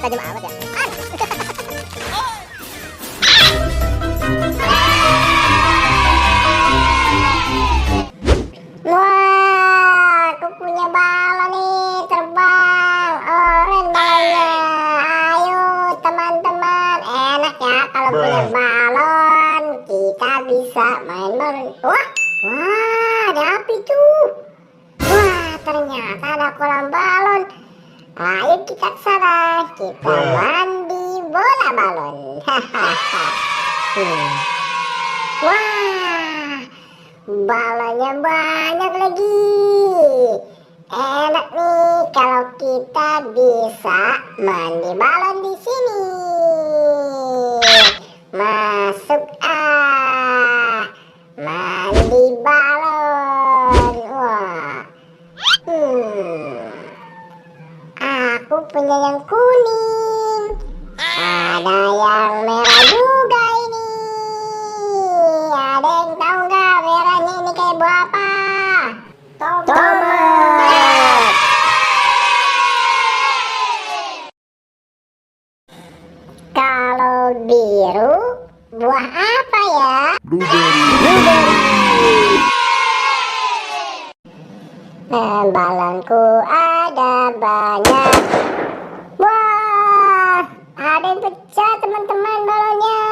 Tajam amat ya. Wah, aku punya balon nih terbang. Oren balonnya. Ayo teman-teman, enak ya kalau punya balon. Kita bisa main balon. Wah, ada api tuh. Wah, ternyata ada kolam balon. Ayo kita ke sana, kita mandi bola balon. Wah, balonnya banyak lagi. Enak nih kalau kita bisa mandi balon di sini. Masuk mandi balon. Wah. Aku punya yang kuning. Ada yang merah juga ini. Ada yang tahu nggak merahnya ini kayak buah apa? Tomat. Kalau biru, buah apa ya? Blueberry. Balonku ada banyak. Wah, ada yang pecah teman-teman balonnya.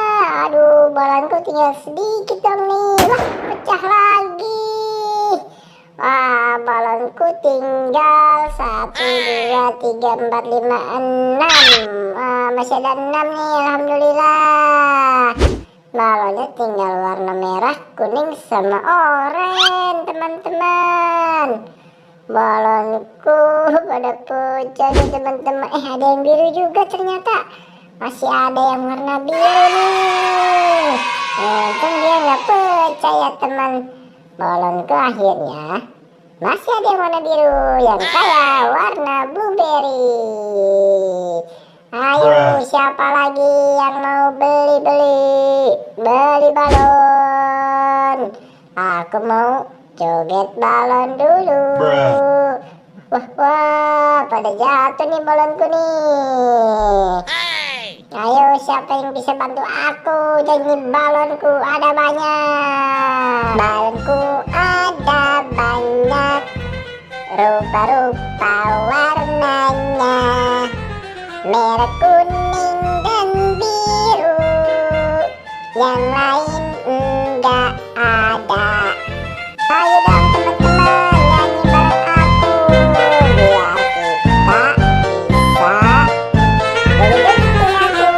Aduh, balonku tinggal sedikit dong nih. Wah, pecah lagi. Wah, balonku tinggal 1, 2, 3, 4, 5, 6. Wah, masih ada 6 nih, alhamdulillah. Balonnya tinggal warna merah, kuning, sama oranye teman-teman. Balonku pada pecah nih teman-teman. Ada yang biru juga ternyata. Masih ada yang warna biru nih. Untung dia nggak pecah ya teman. Balonku akhirnya masih ada yang warna biru, yang kayak warna blueberry. Ayo, siapa lagi yang mau beli balon? Aku mau joget balon dulu. Wah, pada jatuh nih balonku nih. Ayo, siapa yang bisa bantu aku? Jadi balonku ada banyak. Balonku ada banyak. Rupa-rupa warnanya. Merah, kuning, dan biru. Yang lain enggak ada. Ayo dong teman-teman, nyanyi bareng aku biar kita bisa joget-joget aku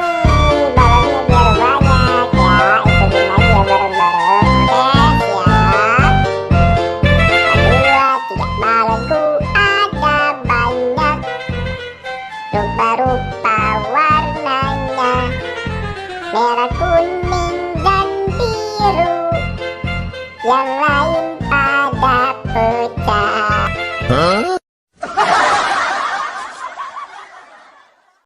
nih. Balonnya biar banyak ya. Ikutin aja ya bareng-bareng. Oke, siap. 1, 2, 3. Balonku ada banyak. Rupa-rupa warnanya. Merah, kuning, dan biru. Yang lain